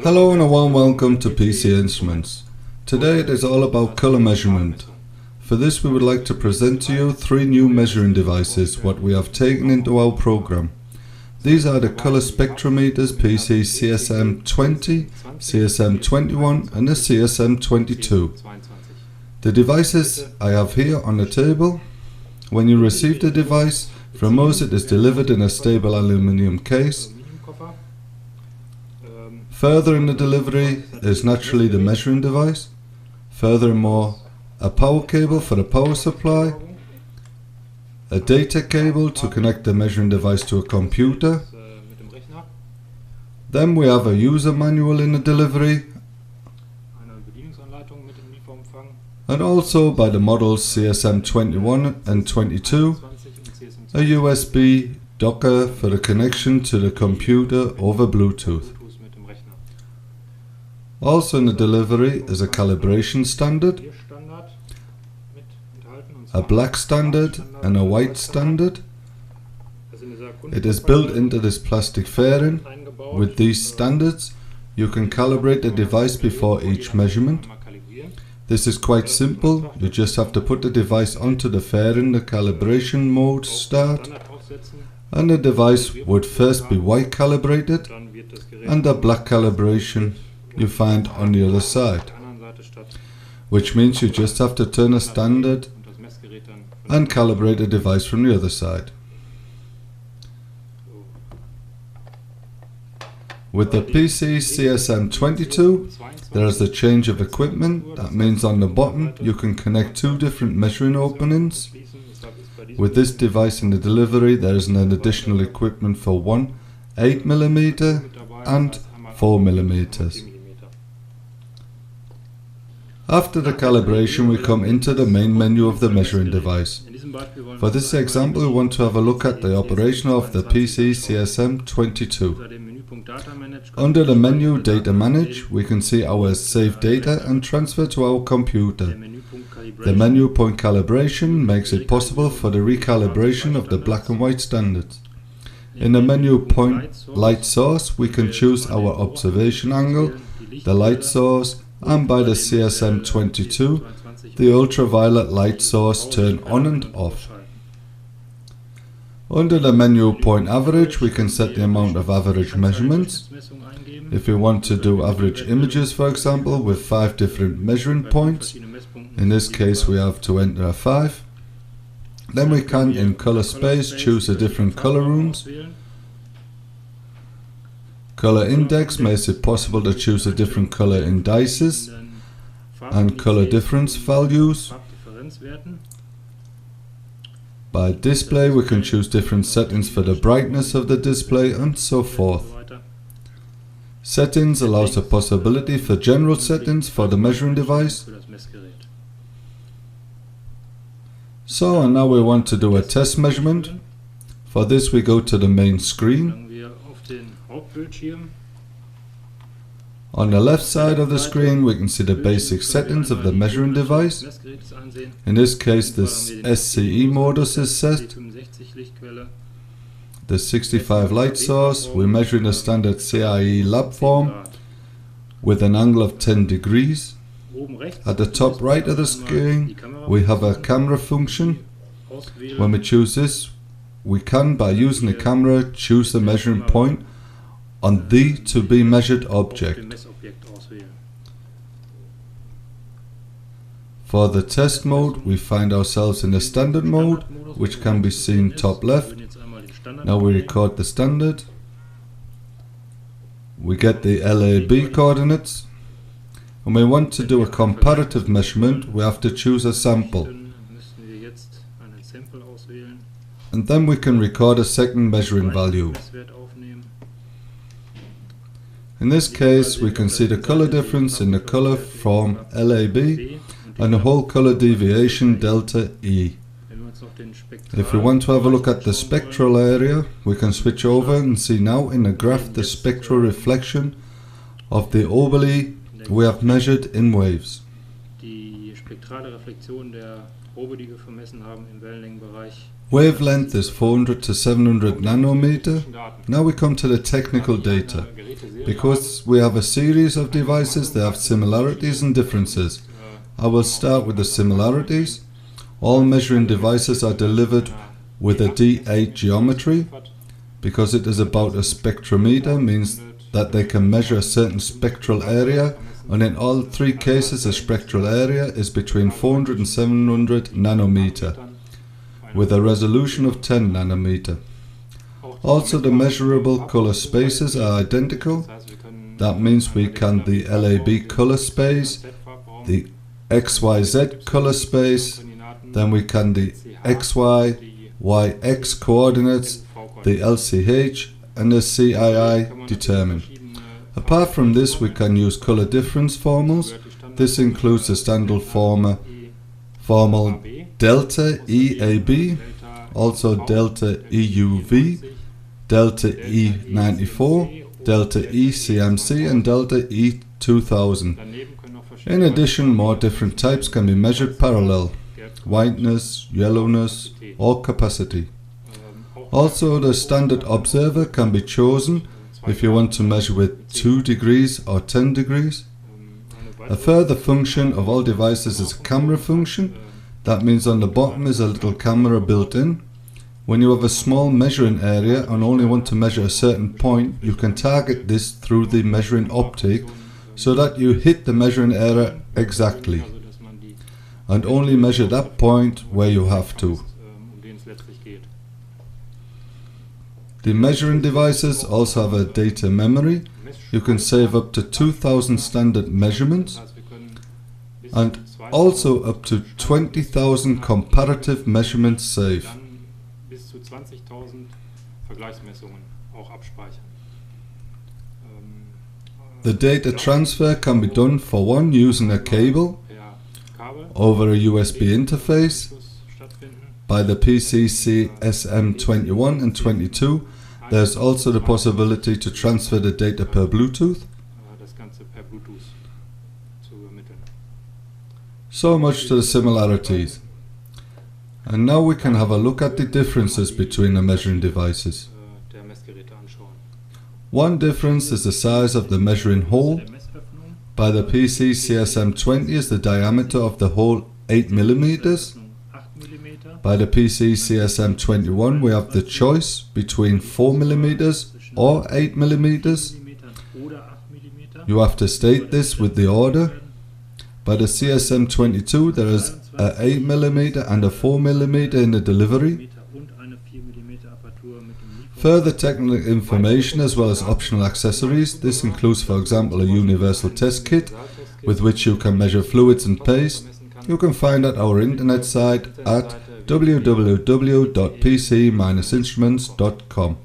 Hello and a warm welcome to PCE-Instruments. Today it is all about color measurement. For this we would like to present to you three new measuring devices what we have taken into our program. These are the color spectrometers PCE-CSM 20, CSM 21 and the CSM 22. The devices I have here on the table. When you receive the device, from us it is delivered in a stable aluminium case. Further in the delivery is naturally the measuring device. Furthermore, a power cable for the power supply, a data cable to connect the measuring device to a computer. Then we have a user manual in the delivery, and also by the models CSM 21 and 22, a USB Docker for the connection to the computer over Bluetooth. Also in the delivery is a calibration standard, a black standard and a white standard. It is built into this plastic fairing. With these standards you can calibrate the device before each measurement. This is quite simple, you just have to put the device onto the fairing, the calibration mode start, and the device would first be white calibrated and the black calibration you find on the other side, which means you just have to turn a standard and calibrate the device from the other side. With the PCE-CSM 22 there is a change of equipment. That means on the bottom you can connect two different measuring openings. With this device in the delivery there is an additional equipment for 8mm and 4mm. After the calibration we come into the main menu of the measuring device. For this example we want to have a look at the operation of the PCE-CSM 22. Under the menu Data Manage we can see our saved data and transfer to our computer. The menu point calibration makes it possible for the recalibration of the black and white standards. In the menu point light source we can choose our observation angle, the light source, and by the CSM 22 the ultraviolet light source turn on and off. Under the menu point average we can set the amount of average measurements. If we want to do average images, for example, with 5 different measuring points, in this case we have to enter a 5. Then we can in color space choose the different color rooms. Color index makes it possible to choose a different color indices and color difference values. By display we can choose different settings for the brightness of the display and so forth. Settings allows the possibility for general settings for the measuring device. So and now we want to do a test measurement. For this we go to the main screen. On the left side of the screen we can see the basic settings of the measuring device. In this case the SCE modus is set. The 65 light source, we measure in a standard CIE lab form with an angle of 10 degrees. At the top right of the screen we have a camera function. When we choose this we can, by using the camera, choose the measuring point on the to be measured object. For the test mode we find ourselves in the standard mode, which can be seen top left. Now we record the standard. We get the LAB coordinates. When we want to do a comparative measurement we have to choose a sample. And then we can record a second measuring value. In this case we can see the color difference in the color from LAB and the whole color deviation delta E. If we want to have a look at the spectral area we can switch over and see now in the graph the spectral reflection of the obeli we have measured in waves. Wavelength is 400 to 700 nanometer. Now we come to the technical data. Because we have a series of devices, they have similarities and differences. I will start with the similarities. All measuring devices are delivered with a D8 geometry. Because it is about a spectrometer, means that they can measure a certain spectral area, and in all three cases the spectral area is between 400 and 700 nanometer, with a resolution of 10 nanometer. Also, the measurable color spaces are identical. That means we can the LAB color space, the XYZ color space, then we can the XY, YX coordinates, the LCH and the CII determine. Apart from this, we can use color difference formulas. This includes the standard formal delta EAB, also delta EUV, delta E94, delta ECMC and delta E2000. In addition, more different types can be measured parallel: whiteness, yellowness or capacity. Also, the standard observer can be chosen if you want to measure with 2 degrees or 10 degrees. A further function of all devices is a camera function. That means on the bottom is a little camera built in. When you have a small measuring area and only want to measure a certain point, you can target this through the measuring optic so that you hit the measuring area exactly and only measure that point where you have to. The measuring devices also have a data memory. You can save up to 2000 standard measurements and also up to 20,000 comparative measurements saved. The data transfer can be done for one using a cable over a USB interface. By the PCE-CSM 21 and 22, there's also the possibility to transfer the data per Bluetooth. So much to the similarities. And now we can have a look at the differences between the measuring devices. One difference is the size of the measuring hole. By the PCE-CSM 20 is the diameter of the hole 8 mm. By the PCE-CSM 21 we have the choice between 4 mm or 8 mm. You have to state this with the order. By the CSM 22 there is a 8 mm and a 4 mm in the delivery. Further technical information as well as optional accessories. This includes, for example, a universal test kit with which you can measure fluids and paste. You can find at our internet site at www.pce-instruments.com.